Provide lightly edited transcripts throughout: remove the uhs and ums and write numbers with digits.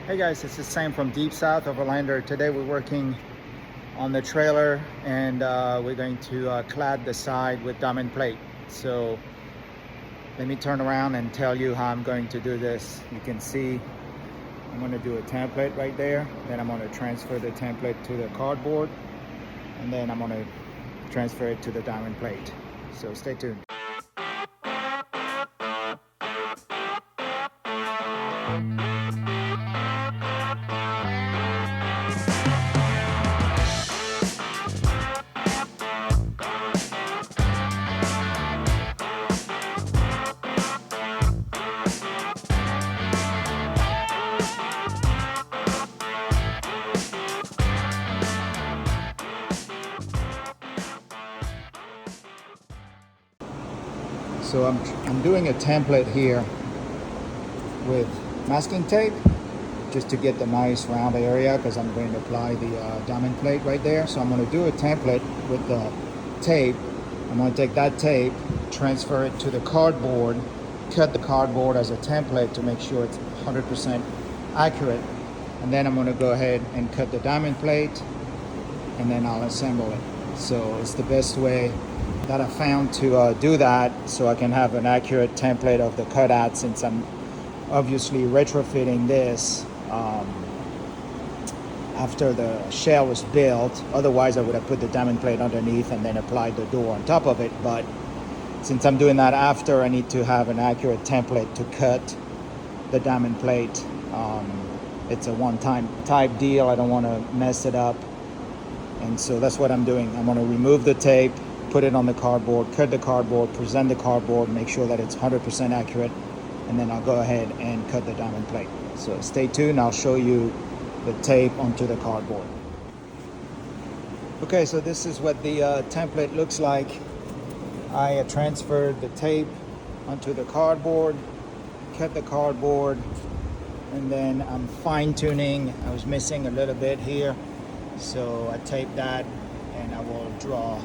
Hey guys, it's the Sam from deep south of Orlando. Today we're working on the trailer and we're going to clad the side with diamond plate. So let me turn around and tell you how I'm going to do this. You can see I'm going to do a template right there. Then I'm going to transfer the template to the cardboard and then I'm going to transfer it to the diamond plate. So stay tuned. So I'm doing a template here with masking tape just to get the nice round area because I'm going to apply the diamond plate right there. So I'm going to do a template with the tape. I'm going to take that tape, transfer it to the cardboard, cut the cardboard as a template to make sure it's 100% accurate. And then I'm going to go ahead and cut the diamond plate and then I'll assemble it. So it's the best way that I found to do that so I can have an accurate template of the cutout, since I'm obviously retrofitting this after the shell was built. Otherwise I would have put the diamond plate underneath and then applied the door on top of it, but since I'm doing that after, I need to have an accurate template to cut the diamond plate. It's a one-time type deal. I don't want to mess it up, and so that's what I'm doing. I'm going to remove the tape, put it on the cardboard, cut the cardboard, present the cardboard, make sure that it's 100% accurate, and then I'll go ahead and cut the diamond plate. So stay tuned, I'll show you the tape onto the cardboard. Okay, so this is what the template looks like. I transferred the tape onto the cardboard, cut the cardboard, and then I'm fine-tuning. I was missing a little bit here, so I taped that, and I will draw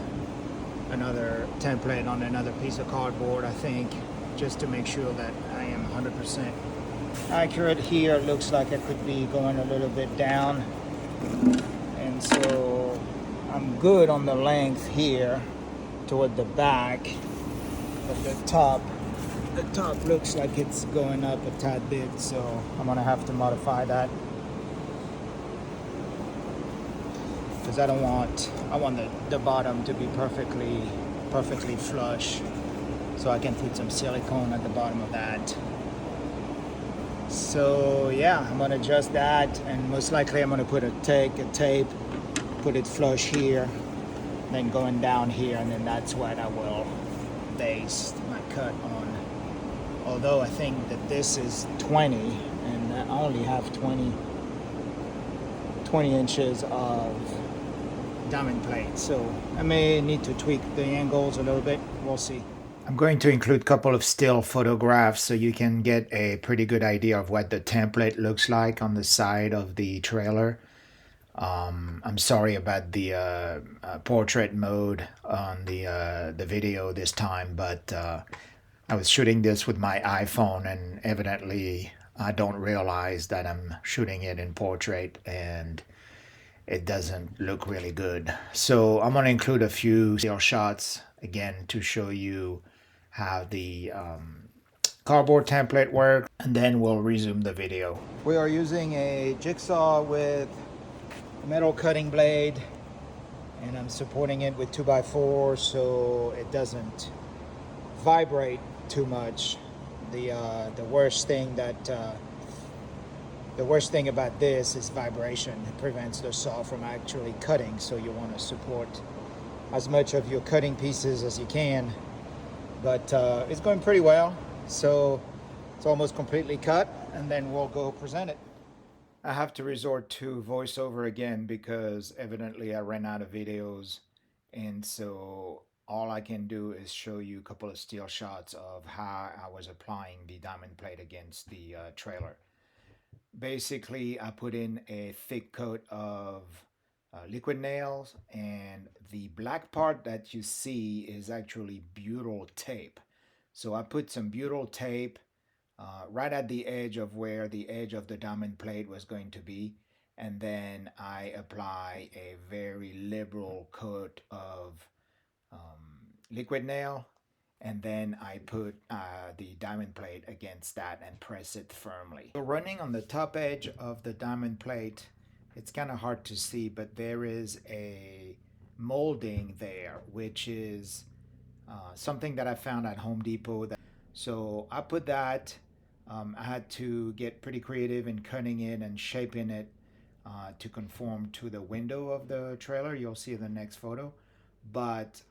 another template on another piece of cardboard, I think, just to make sure that I am 100% accurate. Here it looks like I could be going a little bit down, and so I'm good on the length here toward the back, but the top looks like it's going up a tad bit, so I'm gonna have to modify that because I want the bottom to be perfectly flush, so I can put some silicone at the bottom of that. So yeah, I'm gonna adjust that, and most likely I'm gonna put a tape, put it flush here, then going down here, and then that's what I will base my cut on. Although I think that this is 20 and I only have 20 inches of diamond plate, so I may need to tweak the angles a little bit. We'll see. I'm going to include a couple of still photographs so you can get a pretty good idea of what the template looks like on the side of the trailer. I'm sorry about the portrait mode on the video this time, but I was shooting this with my iPhone, and evidently I don't realize that I'm shooting it in portrait and it doesn't look really good. So I'm going to include a few still shots again to show you how the cardboard template works, and then we'll resume the video. We are using a jigsaw with a metal cutting blade, and I'm supporting it with 2x4 so it doesn't vibrate too much. The worst thing about this is vibration. It prevents the saw from actually cutting, so you want to support as much of your cutting pieces as you can. But it's going pretty well, so it's almost completely cut, and then we'll go present it. I have to resort to voiceover again because evidently I ran out of videos, and so all I can do is show you a couple of still shots of how I was applying the diamond plate against the trailer. Basically, I put in a thick coat of liquid nails, and the black part that you see is actually butyl tape. So I put some butyl tape right at the edge of where the edge of the diamond plate was going to be. And then I apply a very liberal coat of liquid nail, and then I put the diamond plate against that and press it firmly. So running on the top edge of the diamond plate, it's kind of hard to see, but there is a molding there, which is something that I found at Home Depot. So I put that. I had to get pretty creative in cutting it and shaping it to conform to the window of the trailer. You'll see in the next photo. But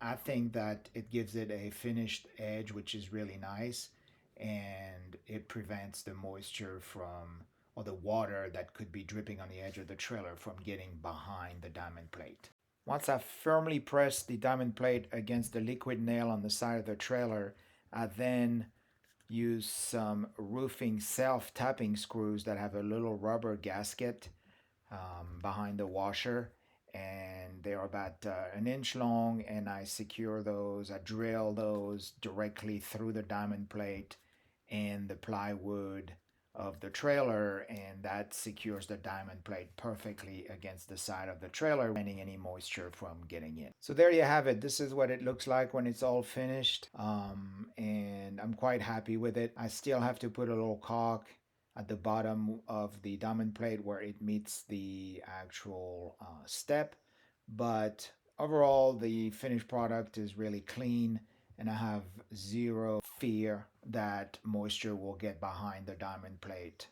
I think that it gives it a finished edge, which is really nice, and it prevents the moisture from, or the water that could be dripping on the edge of the trailer from getting behind the diamond plate. Once I firmly press the diamond plate against the liquid nail on the side of the trailer, I then use some roofing self-tapping screws that have a little rubber gasket behind the washer, and they're about an inch long, and I secure those. I drill those directly through the diamond plate and the plywood of the trailer, and that secures the diamond plate perfectly against the side of the trailer, preventing any moisture from getting in. So there you have it. This is what it looks like when it's all finished, and I'm quite happy with it. I still have to put a little caulk at the bottom of the diamond plate where it meets the actual step, but overall the finished product is really clean, and I have zero fear that moisture will get behind the diamond plate